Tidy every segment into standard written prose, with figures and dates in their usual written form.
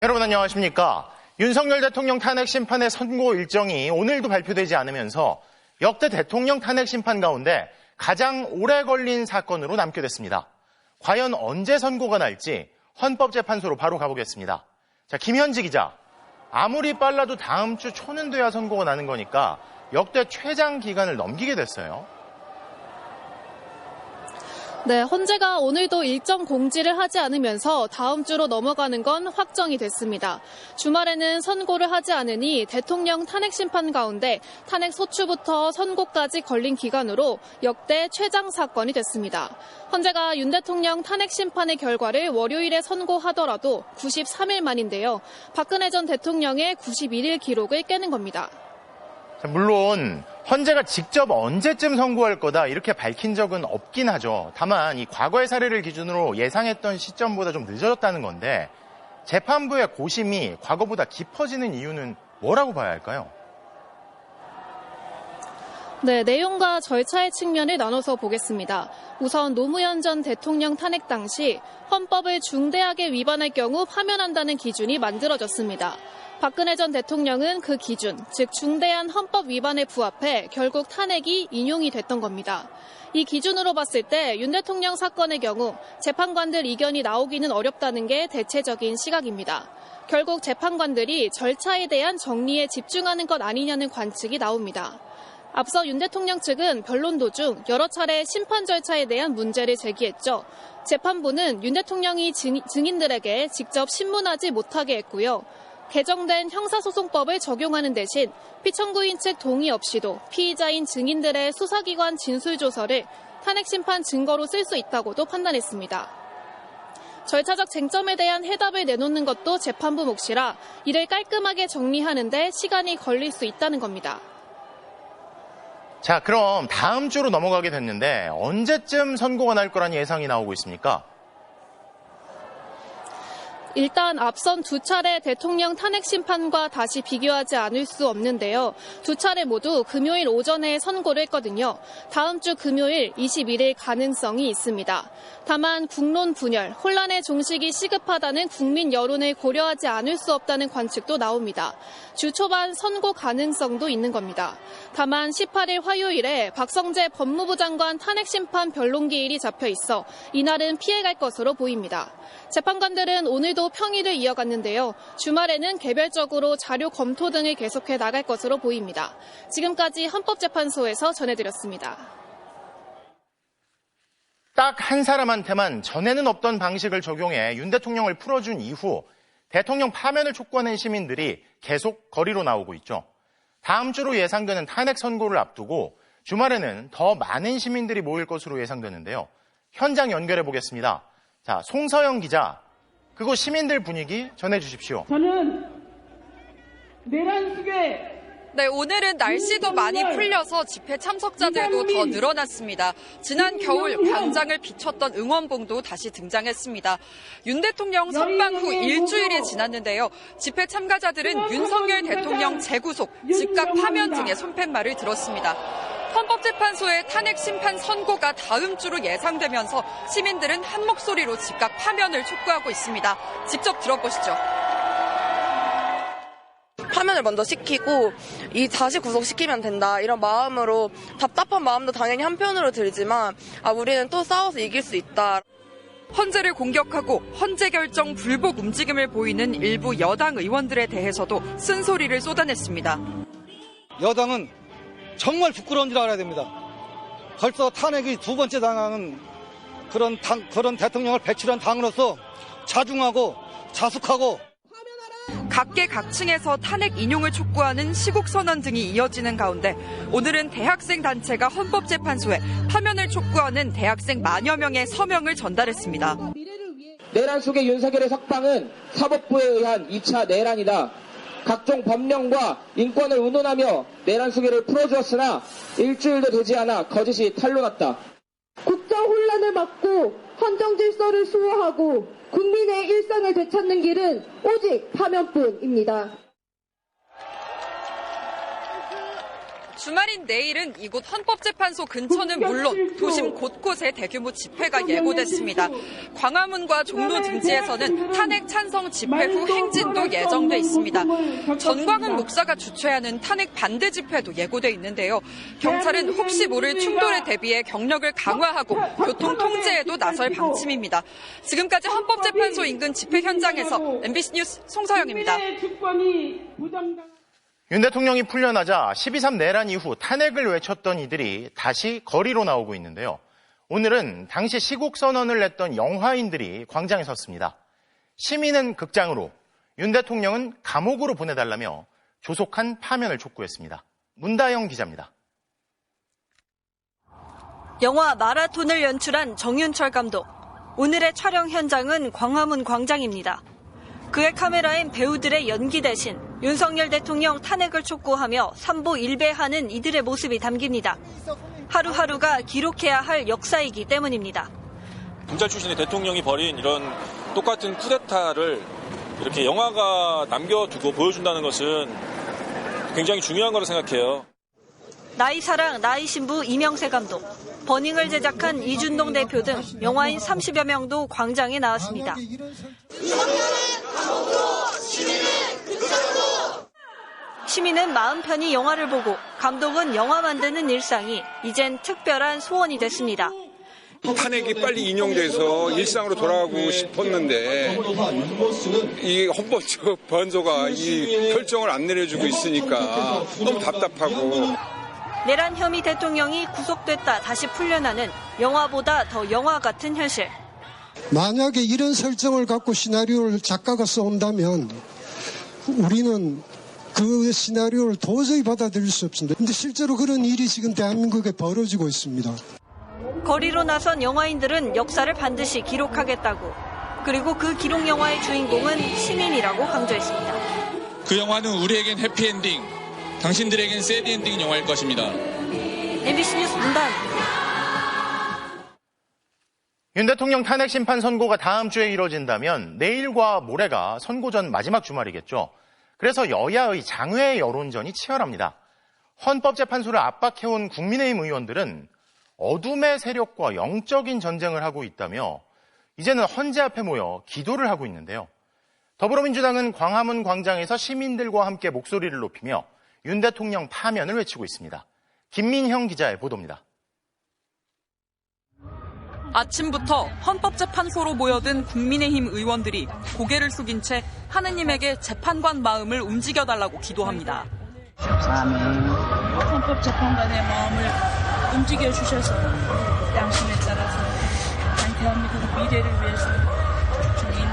여러분 안녕하십니까? 윤석열 대통령 탄핵 심판의 선고 일정이 오늘도 발표되지 않으면서 역대 대통령 탄핵 심판 가운데 가장 오래 걸린 사건으로 남게 됐습니다. 과연 언제 선고가 날지 헌법재판소로 바로 가보겠습니다. 자, 김현지 기자. 아무리 빨라도 다음 주 초는 돼야 선고가 나는 거니까 역대 최장 기간을 넘기게 됐어요. 네, 헌재가 오늘도 일정 공지를 하지 않으면서 다음 주로 넘어가는 건 확정이 됐습니다. 주말에는 선고를 하지 않으니 대통령 탄핵 심판 가운데 탄핵 소추부터 선고까지 걸린 기간으로 역대 최장 사건이 됐습니다. 헌재가 윤 대통령 탄핵 심판의 결과를 월요일에 선고하더라도 93일 만인데요. 박근혜 전 대통령의 91일 기록을 깨는 겁니다. 물론 헌재가 직접 언제쯤 선고할 거다 이렇게 밝힌 적은 없긴 하죠. 다만 이 과거의 사례를 기준으로 예상했던 시점보다 좀 늦어졌다는 건데 재판부의 고심이 과거보다 깊어지는 이유는 뭐라고 봐야 할까요? 네, 내용과 절차의 측면을 나눠서 보겠습니다. 우선 노무현 전 대통령 탄핵 당시 헌법을 중대하게 위반할 경우 파면한다는 기준이 만들어졌습니다. 박근혜 전 대통령은 그 기준, 즉 중대한 헌법 위반에 부합해 결국 탄핵이 인용이 됐던 겁니다. 이 기준으로 봤을 때 윤 대통령 사건의 경우 재판관들 의견이 나오기는 어렵다는 게 대체적인 시각입니다. 결국 재판관들이 절차에 대한 정리에 집중하는 것 아니냐는 관측이 나옵니다. 앞서 윤 대통령 측은 변론 도중 여러 차례 심판 절차에 대한 문제를 제기했죠. 재판부는 윤 대통령이 증인들에게 직접 신문하지 못하게 했고요. 개정된 형사소송법을 적용하는 대신 피청구인 측 동의 없이도 피의자인 증인들의 수사기관 진술조서를 탄핵심판 증거로 쓸 수 있다고도 판단했습니다. 절차적 쟁점에 대한 해답을 내놓는 것도 재판부 몫이라 이를 깔끔하게 정리하는 데 시간이 걸릴 수 있다는 겁니다. 자, 그럼 다음 주로 넘어가게 됐는데 언제쯤 선고가 날 거란 예상이 나오고 있습니까? 일단 앞선 두 차례 대통령 탄핵 심판과 다시 비교하지 않을 수 없는데요. 두 차례 모두 금요일 오전에 선고를 했거든요. 다음 주 금요일 21일 가능성이 있습니다. 다만 국론 분열, 혼란의 종식이 시급하다는 국민 여론을 고려하지 않을 수 없다는 관측도 나옵니다. 주 초반 선고 가능성도 있는 겁니다. 다만 18일 화요일에 박성재 법무부 장관 탄핵 심판 변론기일이 잡혀 있어 이날은 피해갈 것으로 보입니다. 재판관들은 오늘도 평일을 이어갔는데요. 주말에는 개별적으로 자료 검토 등을 계속해 나갈 것으로 보입니다. 지금까지 헌법재판소에서 전해드렸습니다. 딱 한 사람한테만 전에는 없던 방식을 적용해 윤 대통령을 풀어준 이후 대통령 파면을 촉구하는 시민들이 계속 거리로 나오고 있죠. 다음 주로 예상되는 탄핵 선고를 앞두고 주말에는 더 많은 시민들이 모일 것으로 예상되는데요. 현장 연결해 보겠습니다. 자, 송서영 기자, 그곳 시민들 분위기 전해주십시오. 저는 내란숙의 네, 오늘은 날씨도 많이 풀려서 집회 참석자들도 더 늘어났습니다. 지난 겨울 광장을 비췄던 응원봉도 다시 등장했습니다. 윤 대통령 석방 후 일주일이 지났는데요. 집회 참가자들은 윤석열 대통령 재구속, 즉각 파면 등의 손팻말을 들었습니다. 헌법재판소의 탄핵 심판 선고가 다음 주로 예상되면서 시민들은 한 목소리로 즉각 파면을 촉구하고 있습니다. 직접 들어보시죠. 파면을 먼저 시키고 다시 구속시키면 된다 이런 마음으로 답답한 마음도 당연히 한편으로 들지만 우리는 또 싸워서 이길 수 있다. 헌재를 공격하고 헌재 결정 불복 움직임을 보이는 일부 여당 의원들에 대해서도 쓴소리를 쏟아냈습니다. 여당은 정말 부끄러운 줄 알아야 됩니다. 벌써 탄핵이 두 번째 당하는 그런 대통령을 배출한 당으로서 자중하고 자숙하고 각계각층에서 탄핵 인용을 촉구하는 시국선언 등이 이어지는 가운데 오늘은 대학생 단체가 헌법재판소에 파면을 촉구하는 대학생 만여 명의 서명을 전달했습니다. 내란 속의 윤석열의 석방은 사법부에 의한 2차 내란이다. 각종 법령과 인권을 운운하며 내란 수계를 풀어주었으나 일주일도 되지 않아 거짓이 탄로났다. 국정 혼란을 막고 헌정 질서를 수호하고 국민의 일상을 되찾는 길은 오직 파면뿐입니다. 주말인 내일은 이곳 헌법재판소 근처는 물론 도심 곳곳에 대규모 집회가 예고됐습니다. 광화문과 종로 등지에서는 탄핵 찬성 집회 후 행진도 예정돼 있습니다. 전광훈 목사가 주최하는 탄핵 반대 집회도 예고돼 있는데요. 경찰은 혹시 모를 충돌에 대비해 경력을 강화하고 교통 통제에도 나설 방침입니다. 지금까지 헌법재판소 인근 집회 현장에서 MBC 뉴스 송서영입니다. 윤 대통령이 풀려나자 12.3 내란 이후 탄핵을 외쳤던 이들이 다시 거리로 나오고 있는데요. 오늘은 당시 시국선언을 냈던 영화인들이 광장에 섰습니다. 시민은 극장으로, 윤 대통령은 감옥으로 보내달라며 조속한 파면을 촉구했습니다. 문다영 기자입니다. 영화 마라톤을 연출한 정윤철 감독. 오늘의 촬영 현장은 광화문 광장입니다. 그의 카메라엔 배우들의 연기 대신 윤석열 대통령 탄핵을 촉구하며 삼보일배하는 이들의 모습이 담깁니다. 하루하루가 기록해야 할 역사이기 때문입니다. 검찰 출신의 대통령이 벌인 이런 똑같은 쿠데타를 이렇게 영화가 남겨두고 보여준다는 것은 굉장히 중요한 거라고 생각해요. 나이사랑, 나이신부 이명세 감독, 버닝을 제작한 이준동 대표 등 영화인 30여 명도 광장에 나왔습니다. 시민은 마음 편히 영화를 보고 감독은 영화 만드는 일상이 이젠 특별한 소원이 됐습니다. 탄핵이 빨리 인용돼서 일상으로 돌아가고 싶었는데 이 헌법재판소가 이 결정을 안 내려주고 있으니까 너무 답답하고. 내란 혐의 대통령이 구속됐다 다시 풀려나는 영화보다 더 영화 같은 현실. 만약에 이런 설정을 갖고 시나리오를 작가가 써온다면 우리는 그 시나리오를 도저히 받아들일 수 없습니다. 그런데 실제로 그런 일이 지금 대한민국에 벌어지고 있습니다. 거리로 나선 영화인들은 역사를 반드시 기록하겠다고, 그리고 그 기록 영화의 주인공은 시민이라고 강조했습니다. 그 영화는 우리에겐 해피엔딩, 당신들에겐 새드엔딩 영화일 것입니다. MBC 뉴스 문단. 윤 대통령 탄핵 심판 선고가 다음 주에 이뤄진다면 내일과 모레가 선고 전 마지막 주말이겠죠. 그래서 여야의 장외 여론전이 치열합니다. 헌법재판소를 압박해온 국민의힘 의원들은 어둠의 세력과 영적인 전쟁을 하고 있다며 이제는 헌재 앞에 모여 기도를 하고 있는데요. 더불어민주당은 광화문 광장에서 시민들과 함께 목소리를 높이며 윤 대통령 파면을 외치고 있습니다. 김민형 기자의 보도입니다. 아침부터 헌법재판소로 모여든 국민의힘 의원들이 고개를 숙인 채 하느님에게 재판관 마음을 움직여달라고 기도합니다. 아멘. 헌법재판관의 마음을 움직여주셔서 양심에 따라서 대한민국 미래를 위해서 중인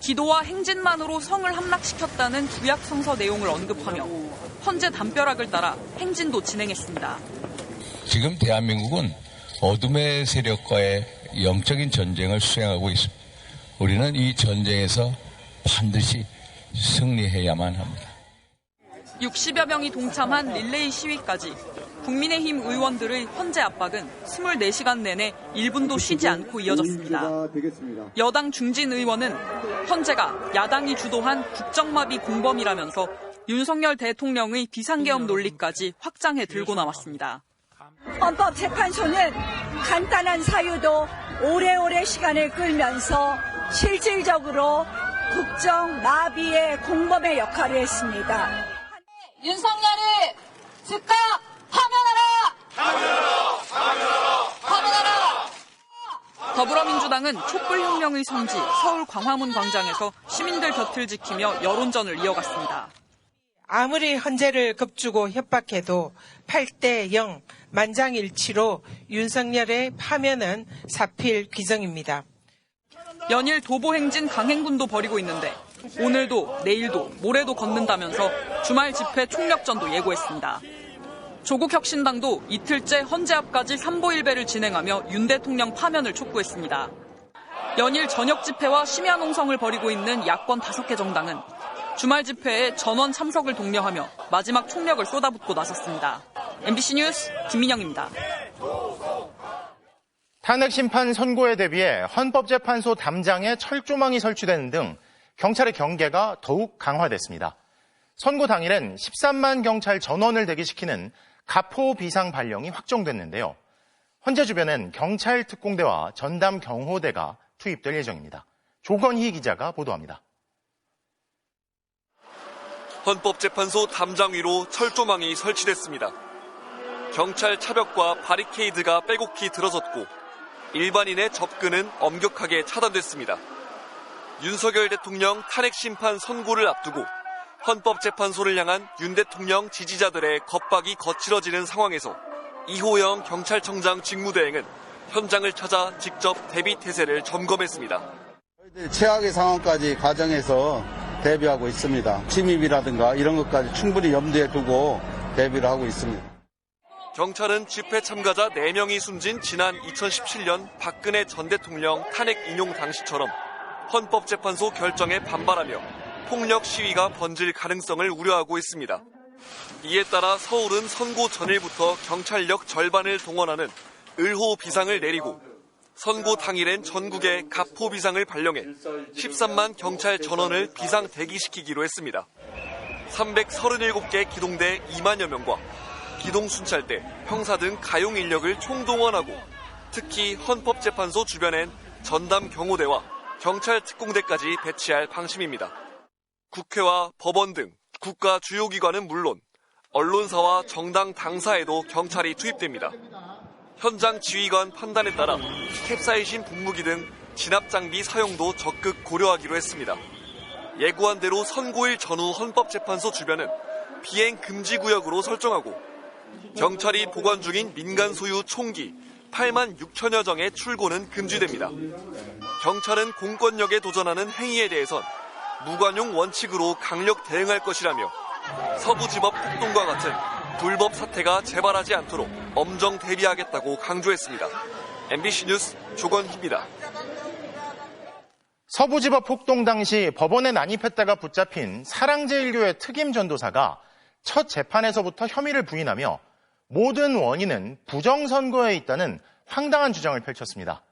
기도와 행진만으로 성을 함락시켰다는 구약성서 내용을 언급하며 헌재 담벼락을 따라 행진도 진행했습니다. 지금 대한민국은 어둠의 세력과의 영적인 전쟁을 수행하고 있습니다. 우리는 이 전쟁에서 반드시 승리해야만 합니다. 60여 명이 동참한 릴레이 시위까지 국민의힘 의원들의 헌재 압박은 24시간 내내 1분도 쉬지 않고 이어졌습니다. 여당 중진 의원은 헌재가 야당이 주도한 국정마비 공범이라면서 윤석열 대통령의 비상계엄 논리까지 확장해 들고 나왔습니다. 헌법재판소는 간단한 사유도 오래오래 시간을 끌면서 실질적으로 국정 마비의 공범의 역할을 했습니다. 윤석열을 즉각 파면하라! 파면하라! 더불어민주당은 촛불혁명의 성지 서울 광화문 광장에서 시민들 곁을 지키며 여론전을 이어갔습니다. 아무리 헌재를 겁주고 협박해도 8대0 만장일치로 윤석열의 파면은 사필 귀정입니다. 연일 도보행진 강행군도 벌이고 있는데 오늘도 내일도 모레도 걷는다면서 주말 집회 총력전도 예고했습니다. 조국혁신당도 이틀째 헌재 앞까지 삼보일배를 진행하며 윤 대통령 파면을 촉구했습니다. 연일 저녁 집회와 심야 농성을 벌이고 있는 야권 5개 정당은 주말 집회에 전원 참석을 독려하며 마지막 총력을 쏟아붓고 나섰습니다. MBC 뉴스 김민영입니다. 탄핵 심판 선고에 대비해 헌법재판소 담장에 철조망이 설치되는 등 경찰의 경계가 더욱 강화됐습니다. 선고 당일엔 13만 경찰 전원을 대기시키는 가포 비상 발령이 확정됐는데요. 헌재 주변엔 경찰 특공대와 전담 경호대가 투입될 예정입니다. 조건희 기자가 보도합니다. 헌법재판소 담장 위로 철조망이 설치됐습니다. 경찰 차벽과 바리케이드가 빼곡히 들어섰고 일반인의 접근은 엄격하게 차단됐습니다. 윤석열 대통령 탄핵 심판 선고를 앞두고 헌법재판소를 향한 윤 대통령 지지자들의 겁박이 거칠어지는 상황에서 이호영 경찰청장 직무대행은 현장을 찾아 직접 대비태세를 점검했습니다. 저희들이 최악의 상황까지 가정해서 대비하고 있습니다. 침입이라든가 이런 것까지 충분히 염두에 두고 대비를 하고 있습니다. 경찰은 집회 참가자 4명이 숨진 지난 2017년 박근혜 전 대통령 탄핵 인용 당시처럼 헌법재판소 결정에 반발하며 폭력 시위가 번질 가능성을 우려하고 있습니다. 이에 따라 서울은 선고 전일부터 경찰력 절반을 동원하는 을호 비상을 내리고 선고 당일엔 전국에 가포 비상을 발령해 13만 경찰 전원을 비상 대기시키기로 했습니다. 337개 기동대 2만여 명과 기동순찰대, 형사 등 가용 인력을 총동원하고 특히 헌법재판소 주변엔 전담 경호대와 경찰 특공대까지 배치할 방침입니다. 국회와 법원 등 국가 주요 기관은 물론 언론사와 정당 당사에도 경찰이 투입됩니다. 현장 지휘관 판단에 따라 캡사이신 분무기 등 진압 장비 사용도 적극 고려하기로 했습니다. 예고한 대로 선고일 전후 헌법재판소 주변은 비행 금지 구역으로 설정하고 경찰이 보관 중인 민간 소유 총기 8만 6천여 정의 출고는 금지됩니다. 경찰은 공권력에 도전하는 행위에 대해선 무관용 원칙으로 강력 대응할 것이라며 서부지법 폭동과 같은 불법 사태가 재발하지 않도록 엄정 대비하겠다고 강조했습니다. MBC 뉴스 조건희입니다. 서부지법 폭동 당시 법원에 난입했다가 붙잡힌 사랑제일교회 특임 전도사가 첫 재판에서부터 혐의를 부인하며 모든 원인은 부정선거에 있다는 황당한 주장을 펼쳤습니다.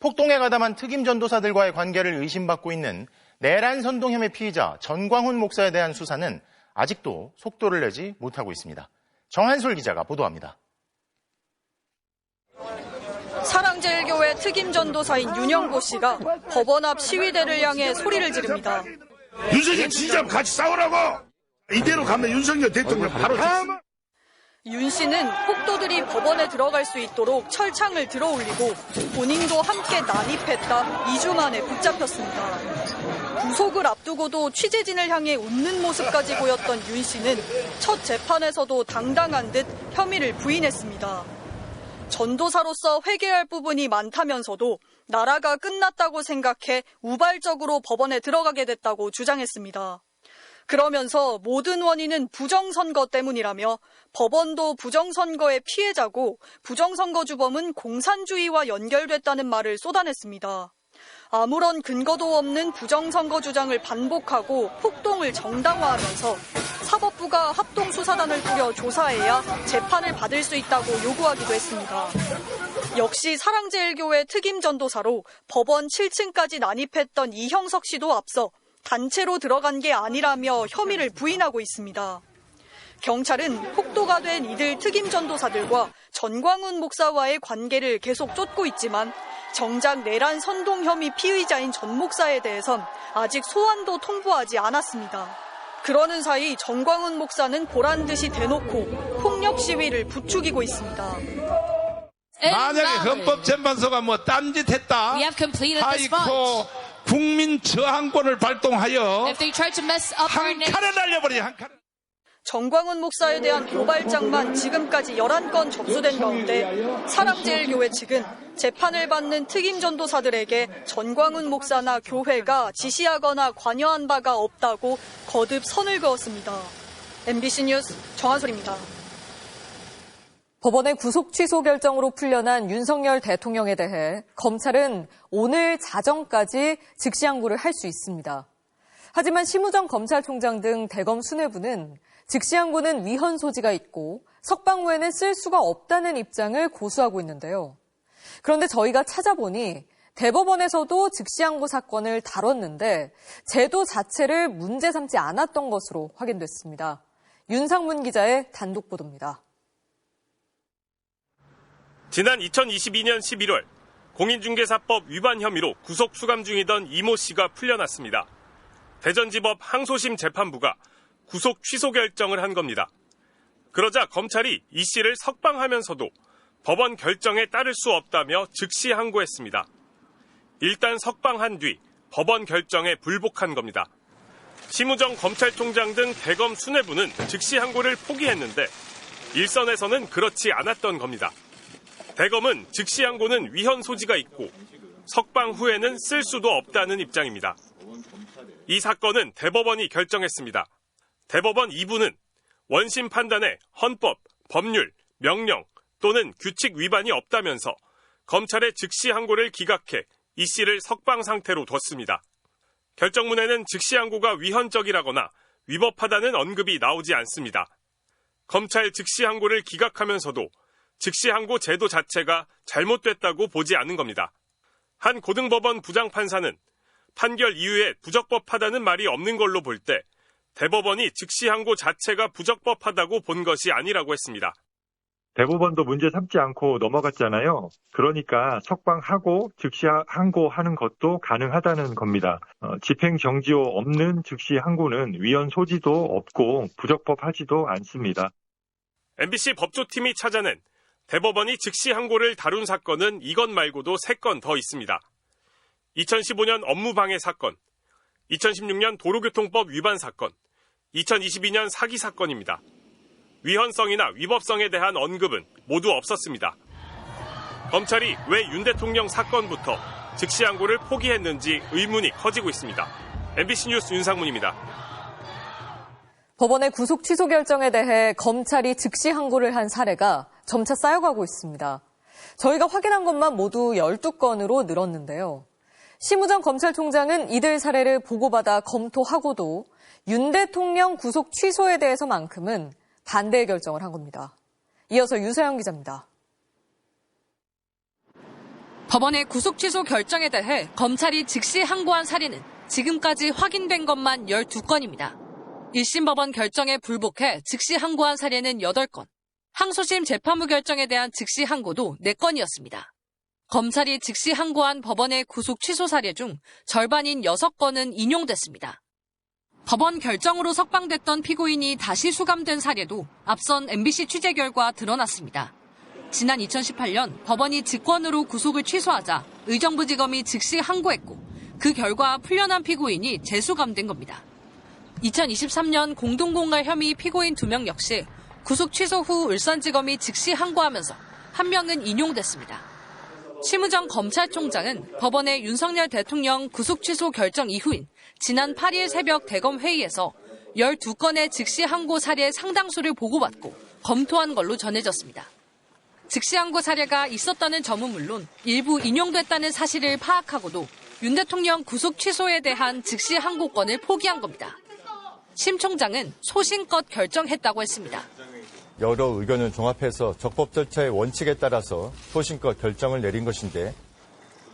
폭동에 가담한 특임 전도사들과의 관계를 의심받고 있는 내란 선동 혐의 피의자 전광훈 목사에 대한 수사는 아직도 속도를 내지 못하고 있습니다. 정한솔 기자가 보도합니다. 사랑제일교회 특임 전도사인 윤영보 씨가 법원 앞 시위대를 향해 소리를 지릅니다. 윤석열 진짜 같이 싸우라고! 이대로 가면 윤석열 대통령 바로 윤 씨는 폭도들이 법원에 들어갈 수 있도록 철창을 들어올리고 본인도 함께 난입했다 2주 만에 붙잡혔습니다. 구속을 앞두고도 취재진을 향해 웃는 모습까지 보였던 윤 씨는 첫 재판에서도 당당한 듯 혐의를 부인했습니다. 전도사로서 회개할 부분이 많다면서도 나라가 끝났다고 생각해 우발적으로 법원에 들어가게 됐다고 주장했습니다. 그러면서 모든 원인은 부정선거 때문이라며 법원도 부정선거의 피해자고 부정선거 주범은 공산주의와 연결됐다는 말을 쏟아냈습니다. 아무런 근거도 없는 부정선거 주장을 반복하고 폭동을 정당화하면서 사법부가 합동수사단을 꾸려 조사해야 재판을 받을 수 있다고 요구하기도 했습니다. 역시 사랑제일교회 특임 전도사로 법원 7층까지 난입했던 이형석 씨도 앞서 단체로 들어간 게 아니라며 혐의를 부인하고 있습니다. 경찰은 폭도가 된 이들 특임 전도사들과 전광훈 목사와의 관계를 계속 쫓고 있지만 정작 내란 선동 혐의 피의자인 전 목사에 대해선 아직 소환도 통보하지 않았습니다. 그러는 사이 전광훈 목사는 보란듯이 대놓고 폭력 시위를 부추기고 있습니다. 만약에 헌법재판소가 뭐 딴짓했다. 아이고 국민 저항권을 발동하여 한 칸에 날려버리 한 칸에. 전광훈 목사에 대한 고발장만 지금까지 11건 접수된 가운데 사랑제일교회 측은 재판을 받는 특임 전도사들에게 전광훈 목사나 교회가 지시하거나 관여한 바가 없다고 거듭 선을 그었습니다. MBC 뉴스 정한솔입니다. 법원의 구속 취소 결정으로 풀려난 윤석열 대통령에 대해 검찰은 오늘 자정까지 즉시항고를 할 수 있습니다. 하지만 심우정 검찰총장 등 대검 수뇌부는 즉시항고는 위헌 소지가 있고 석방 후에는 쓸 수가 없다는 입장을 고수하고 있는데요. 그런데 저희가 찾아보니 대법원에서도 즉시항고 사건을 다뤘는데 제도 자체를 문제 삼지 않았던 것으로 확인됐습니다. 윤상문 기자의 단독 보도입니다. 지난 2022년 11월 공인중개사법 위반 혐의로 구속 수감 중이던 이모 씨가 풀려났습니다. 대전지법 항소심 재판부가 구속 취소 결정을 한 겁니다. 그러자 검찰이 이 씨를 석방하면서도 법원 결정에 따를 수 없다며 즉시 항고했습니다. 일단 석방한 뒤 법원 결정에 불복한 겁니다. 심우정 검찰총장 등 대검 수뇌부는 즉시 항고를 포기했는데 일선에서는 그렇지 않았던 겁니다. 대검은 즉시 항고는 위헌 소지가 있고 석방 후에는 쓸 수도 없다는 입장입니다. 이 사건은 대법원이 결정했습니다. 대법원 2부는 원심 판단에 헌법, 법률, 명령 또는 규칙 위반이 없다면서 검찰의 즉시 항고를 기각해 이 씨를 석방 상태로 뒀습니다. 결정문에는 즉시 항고가 위헌적이라거나 위법하다는 언급이 나오지 않습니다. 검찰 즉시 항고를 기각하면서도 즉시 항고 제도 자체가 잘못됐다고 보지 않은 겁니다. 한 고등법원 부장판사는 판결 이후에 부적법하다는 말이 없는 걸로 볼 때 대법원이 즉시 항고 자체가 부적법하다고 본 것이 아니라고 했습니다. 대법원도 문제 삼지 않고 넘어갔잖아요. 그러니까 석방하고 즉시 항고하는 것도 가능하다는 겁니다. 집행정지호 없는 즉시 항고는 위헌 소지도 없고 부적법하지도 않습니다. MBC 법조팀이 찾아낸 대법원이 즉시 항고를 다룬 사건은 이것 말고도 3건 더 있습니다. 2015년 업무방해 사건, 2016년 도로교통법 위반 사건, 2022년 사기 사건입니다. 위헌성이나 위법성에 대한 언급은 모두 없었습니다. 검찰이 왜 윤 대통령 사건부터 즉시 항고를 포기했는지 의문이 커지고 있습니다. MBC 뉴스 윤상문입니다. 법원의 구속 취소 결정에 대해 검찰이 즉시 항고를 한 사례가 점차 쌓여가고 있습니다. 저희가 확인한 것만 모두 12건으로 늘었는데요. 심우정 검찰총장은 이들 사례를 보고받아 검토하고도 윤 대통령 구속 취소에 대해서만큼은 반대 결정을 한 겁니다. 이어서 유서영 기자입니다. 법원의 구속 취소 결정에 대해 검찰이 즉시 항고한 사례는 지금까지 확인된 것만 12건입니다. 1심 법원 결정에 불복해 즉시 항고한 사례는 8건, 항소심 재판부 결정에 대한 즉시 항고도 4건이었습니다. 검찰이 즉시 항고한 법원의 구속 취소 사례 중 절반인 6건은 인용됐습니다. 법원 결정으로 석방됐던 피고인이 다시 수감된 사례도 앞선 MBC 취재 결과 드러났습니다. 지난 2018년 법원이 직권으로 구속을 취소하자 의정부지검이 즉시 항고했고 그 결과 풀려난 피고인이 재수감된 겁니다. 2023년 공동공갈 혐의 피고인 2명 역시 구속 취소 후 울산지검이 즉시 항고하면서 1명은 인용됐습니다. 심우정 검찰총장은 법원의 윤석열 대통령 구속 취소 결정 이후인 지난 8일 새벽 대검 회의에서 12건의 즉시 항고 사례 상당수를 보고받고 검토한 걸로 전해졌습니다. 즉시 항고 사례가 있었다는 점은 물론 일부 인용됐다는 사실을 파악하고도 윤 대통령 구속 취소에 대한 즉시 항고권을 포기한 겁니다. 심 총장은 소신껏 결정했다고 했습니다. 여러 의견을 종합해서 적법 절차의 원칙에 따라서 소신껏 결정을 내린 것인데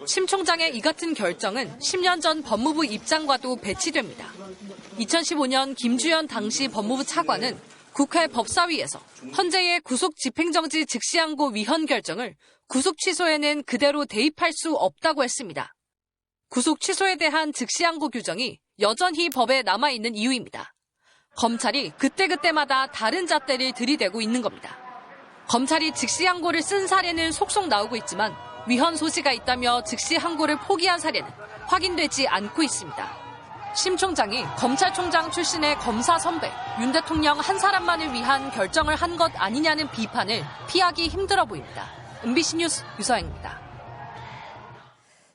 심 총장의 이 같은 결정은 10년 전 법무부 입장과도 배치됩니다. 2015년 김주현 당시 법무부 차관은 국회 법사위에서 헌재의 구속 집행정지 즉시 항고 위헌 결정을 구속 취소에는 그대로 대입할 수 없다고 했습니다. 구속 취소에 대한 즉시 항고 규정이 여전히 법에 남아있는 이유입니다. 검찰이 그때그때마다 다른 잣대를 들이대고 있는 겁니다. 검찰이 즉시 항고를 쓴 사례는 속속 나오고 있지만 위헌 소지가 있다며 즉시 항고를 포기한 사례는 확인되지 않고 있습니다. 심 총장이 검찰총장 출신의 검사 선배 윤 대통령 한 사람만을 위한 결정을 한 것 아니냐는 비판을 피하기 힘들어 보입니다. MBC 뉴스 유서영입니다.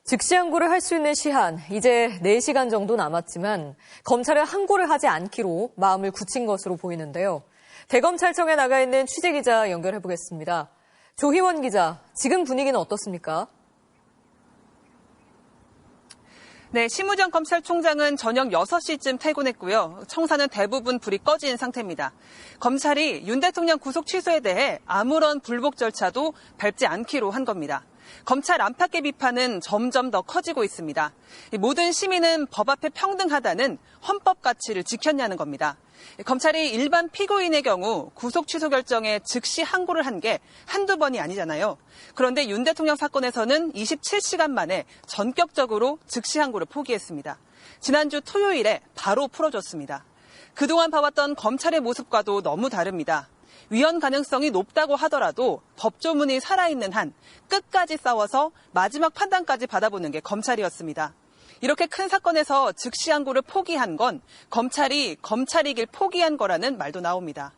즉시 항고를 할 수 있는 시한 이제 4시간 정도 남았지만 검찰은 항고를 하지 않기로 마음을 굳힌 것으로 보이는데요. 대검찰청에 나가 있는 취재기자 연결해 보겠습니다. 조희원 기자, 지금 분위기는 어떻습니까? 네, 심우정 검찰총장은 저녁 6시쯤 퇴근했고요. 청사는 대부분 불이 꺼진 상태입니다. 검찰이 윤 대통령 구속 취소에 대해 아무런 불복 절차도 밟지 않기로 한 겁니다. 검찰 안팎의 비판은 점점 더 커지고 있습니다. 모든 시민은 법 앞에 평등하다는 헌법 가치를 지켰냐는 겁니다. 검찰이 일반 피고인의 경우 구속 취소 결정에 즉시 항고를 한 게 한두 번이 아니잖아요. 그런데 윤 대통령 사건에서는 27시간 만에 전격적으로 즉시 항고를 포기했습니다. 지난주 토요일에 바로 풀어줬습니다. 그동안 봐왔던 검찰의 모습과도 너무 다릅니다. 위헌 가능성이 높다고 하더라도 법조문이 살아있는 한 끝까지 싸워서 마지막 판단까지 받아보는 게 검찰이었습니다. 이렇게 큰 사건에서 즉시 항고를 포기한 건 검찰이 검찰이길 포기한 거라는 말도 나옵니다.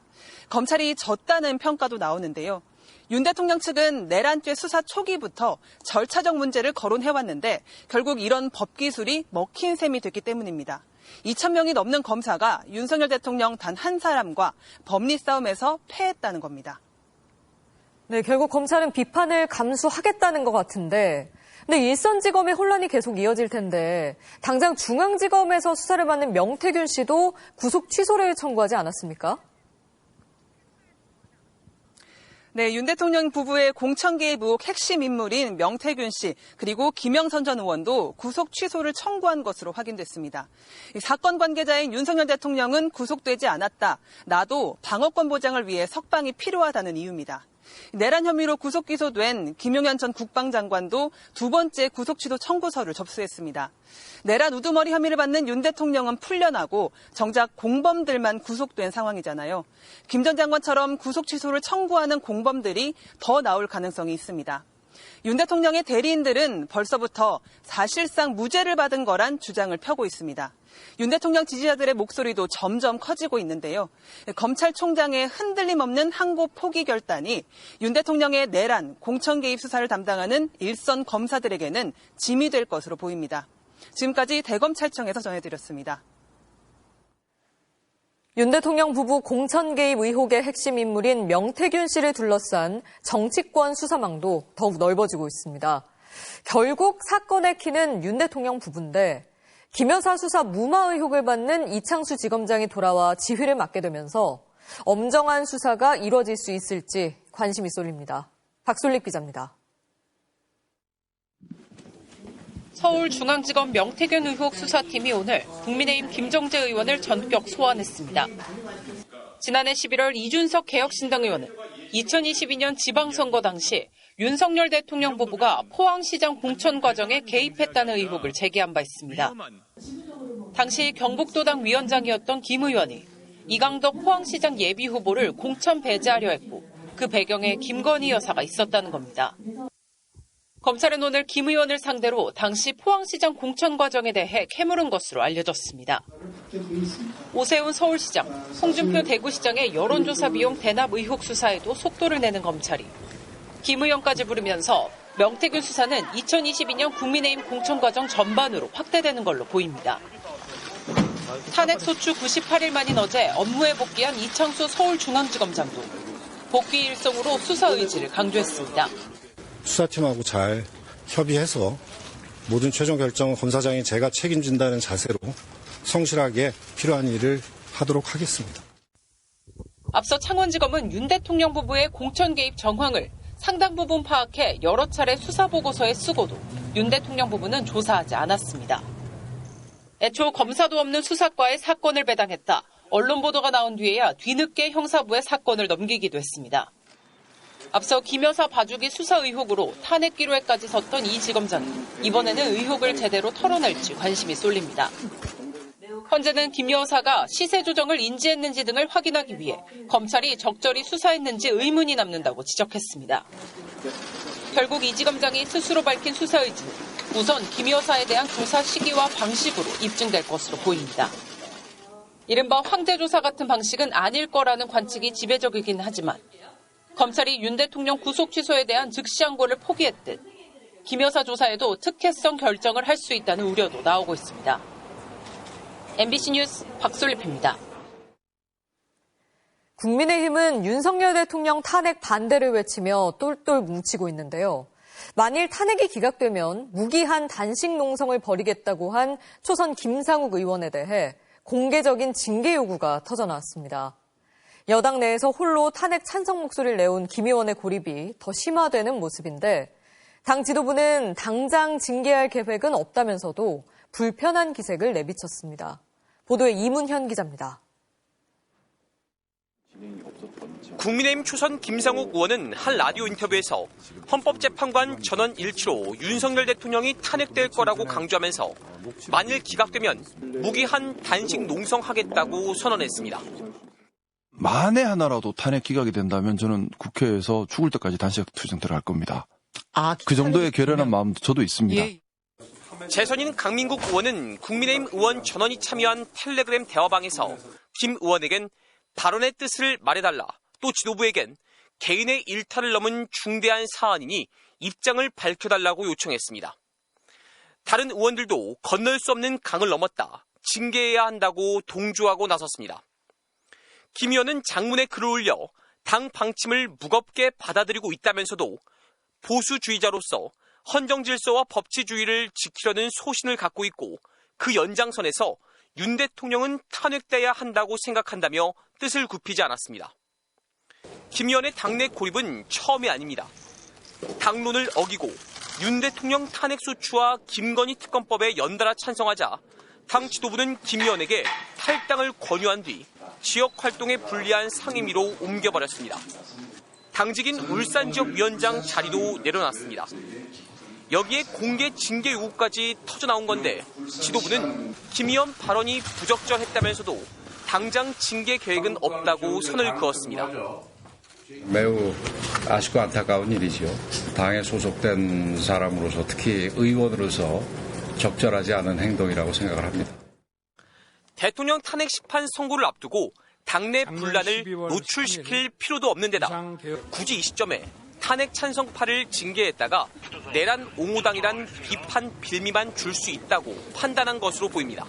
검찰이 졌다는 평가도 나오는데요. 윤 대통령 측은 내란죄 수사 초기부터 절차적 문제를 거론해왔는데 결국 이런 법기술이 먹힌 셈이 됐기 때문입니다. 2,000명이 넘는 검사가 윤석열 대통령 단 한 사람과 법리 싸움에서 패했다는 겁니다. 네, 결국 검찰은 비판을 감수하겠다는 것 같은데 근데 일선지검의 혼란이 계속 이어질 텐데 당장 중앙지검에서 수사를 받는 명태균 씨도 구속 취소를 청구하지 않았습니까? 네, 윤 대통령 부부의 공천 개입 의혹 핵심 인물인 명태균 씨 그리고 김영선 전 의원도 구속 취소를 청구한 것으로 확인됐습니다. 이 사건 관계자인 윤석열 대통령은 구속되지 않았다. 나도 방어권 보장을 위해 석방이 필요하다는 이유입니다. 내란 혐의로 구속 기소된 김용현 전 국방장관도 두 번째 구속 취소 청구서를 접수했습니다. 내란 우두머리 혐의를 받는 윤 대통령은 풀려나고 정작 공범들만 구속된 상황이잖아요. 김 전 장관처럼 구속 취소를 청구하는 공범들이 더 나올 가능성이 있습니다. 윤 대통령의 대리인들은 벌써부터 사실상 무죄를 받은 거란 주장을 펴고 있습니다. 윤 대통령 지지자들의 목소리도 점점 커지고 있는데요. 검찰총장의 흔들림 없는 항고 포기 결단이 윤 대통령의 내란, 공천 개입 수사를 담당하는 일선 검사들에게는 짐이 될 것으로 보입니다. 지금까지 대검찰청에서 전해드렸습니다. 윤 대통령 부부 공천 개입 의혹의 핵심 인물인 명태균 씨를 둘러싼 정치권 수사망도 더욱 넓어지고 있습니다. 결국 사건의 키는 윤 대통령 부부인데 김 여사 수사 무마 의혹을 받는 이창수 지검장이 돌아와 지휘를 맡게 되면서 엄정한 수사가 이루어질 수 있을지 관심이 쏠립니다. 박솔립 기자입니다. 서울중앙지검 명태균 의혹 수사팀이 오늘 국민의힘 김정재 의원을 전격 소환했습니다. 지난해 11월 이준석 개혁신당 의원은 2022년 지방선거 당시 윤석열 대통령 부부가 포항시장 공천 과정에 개입했다는 의혹을 제기한 바 있습니다. 당시 경북도당 위원장이었던 김 의원이 이강덕 포항시장 예비후보를 공천 배제하려 했고 그 배경에 김건희 여사가 있었다는 겁니다. 검찰은 오늘 김 의원을 상대로 당시 포항시장 공천 과정에 대해 캐물은 것으로 알려졌습니다. 오세훈 서울시장, 홍준표 대구시장의 여론조사 비용 대납 의혹 수사에도 속도를 내는 검찰이 김 의원까지 부르면서 명태균 수사는 2022년 국민의힘 공천 과정 전반으로 확대되는 걸로 보입니다. 탄핵 소추 98일 만인 어제 업무에 복귀한 이창수 서울중앙지검장도 복귀 일성으로 수사 의지를 강조했습니다. 수사팀하고 잘 협의해서 모든 최종 결정은 검사장이 제가 책임진다는 자세로 성실하게 필요한 일을 하도록 하겠습니다. 앞서 창원지검은 윤 대통령 부부의 공천 개입 정황을 상당 부분 파악해 여러 차례 수사보고서에 쓰고도 윤 대통령 부부는 조사하지 않았습니다. 애초 검사도 없는 수사과에 사건을 배당했다. 언론 보도가 나온 뒤에야 뒤늦게 형사부에 사건을 넘기기도 했습니다. 앞서 김 여사 봐주기 수사 의혹으로 탄핵 기로에까지 섰던 이 지검장이 이번에는 의혹을 제대로 털어낼지 관심이 쏠립니다. 현재는 김 여사가 시세 조정을 인지했는지 등을 확인하기 위해 검찰이 적절히 수사했는지 의문이 남는다고 지적했습니다. 결국 이 지검장이 스스로 밝힌 수사 의지는 우선 김 여사에 대한 조사 시기와 방식으로 입증될 것으로 보입니다. 이른바 황제조사 같은 방식은 아닐 거라는 관측이 지배적이긴 하지만 검찰이 윤 대통령 구속 취소에 대한 즉시 항고를 포기했듯 김 여사 조사에도 특혜성 결정을 할 수 있다는 우려도 나오고 있습니다. MBC 뉴스 박솔립입니다. 국민의힘은 윤석열 대통령 탄핵 반대를 외치며 똘똘 뭉치고 있는데요. 만일 탄핵이 기각되면 무기한 단식 농성을 벌이겠다고 한 초선 김상욱 의원에 대해 공개적인 징계 요구가 터져나왔습니다. 여당 내에서 홀로 탄핵 찬성 목소리를 내온 김 의원의 고립이 더 심화되는 모습인데 당 지도부는 당장 징계할 계획은 없다면서도 불편한 기색을 내비쳤습니다. 보도에 이문현 기자입니다. 국민의힘 초선 김상욱 의원은 한 라디오 인터뷰에서 헌법재판관 전원 일치로 윤석열 대통령이 탄핵될 거라고 강조하면서 만일 기각되면 무기한 단식 농성하겠다고 선언했습니다. 만에 하나라도 탄핵 기각이 된다면 저는 국회에서 죽을 때까지 단식 투쟁 들어갈 겁니다. 그 정도의 결연한 마음도 저도 있습니다. 재선인 강민국 의원은 국민의힘 의원 전원이 참여한 텔레그램 대화방에서 김 의원에겐 발언의 뜻을 말해달라, 또 지도부에겐 개인의 일탈을 넘은 중대한 사안이니 입장을 밝혀달라고 요청했습니다. 다른 의원들도 건널 수 없는 강을 넘었다, 징계해야 한다고 동조하고 나섰습니다. 김 의원은 장문에 글을 올려 당 방침을 무겁게 받아들이고 있다면서도 보수주의자로서 헌정질서와 법치주의를 지키려는 소신을 갖고 있고 그 연장선에서 윤 대통령은 탄핵돼야 한다고 생각한다며 뜻을 굽히지 않았습니다. 김 의원의 당내 고립은 처음이 아닙니다. 당론을 어기고 윤 대통령 탄핵소추와 김건희 특검법에 연달아 찬성하자 당 지도부는 김 의원에게 탈당을 권유한 뒤 지역 활동에 불리한 상임위로 옮겨버렸습니다. 당직인 울산 지역 위원장 자리도 내려놨습니다. 여기에 공개 징계 요구까지 터져나온 건데 지도부는 김 의원 발언이 부적절했다면서도 당장 징계 계획은 없다고 선을 그었습니다. 매우 아쉽고 안타까운 일이죠. 당에 소속된 사람으로서, 특히 의원으로서 적절하지 않은 행동이라고 생각을 합니다. 대통령 탄핵 심판 선고를 앞두고 당내 분란을 노출시킬 필요도 없는 데다 굳이 이 시점에 탄핵 찬성파를 징계했다가 내란 옹호당이란 비판 빌미만 줄 수 있다고 판단한 것으로 보입니다.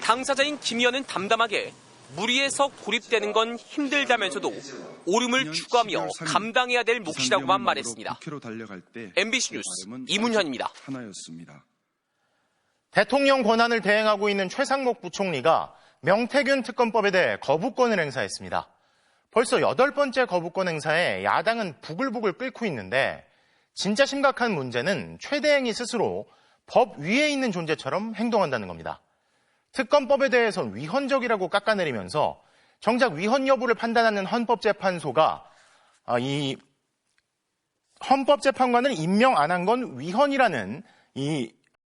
당사자인 김 의원은 담담하게 무리해서 고립되는 건 힘들다면서도 오름을 추구하며 감당해야 될 몫이라고만 말했습니다. MBC 뉴스 이문현입니다. 대통령 권한을 대행하고 있는 최상목 부총리가 명태균 특검법에 대해 거부권을 행사했습니다. 벌써 8번째 거부권 행사에 야당은 부글부글 끓고 있는데 진짜 심각한 문제는 최대행이 스스로 법 위에 있는 존재처럼 행동한다는 겁니다. 특검법에 대해선 위헌적이라고 깎아내리면서 정작 위헌 여부를 판단하는 헌법재판소가 이 헌법재판관을 임명 안 한 건 위헌이라는 이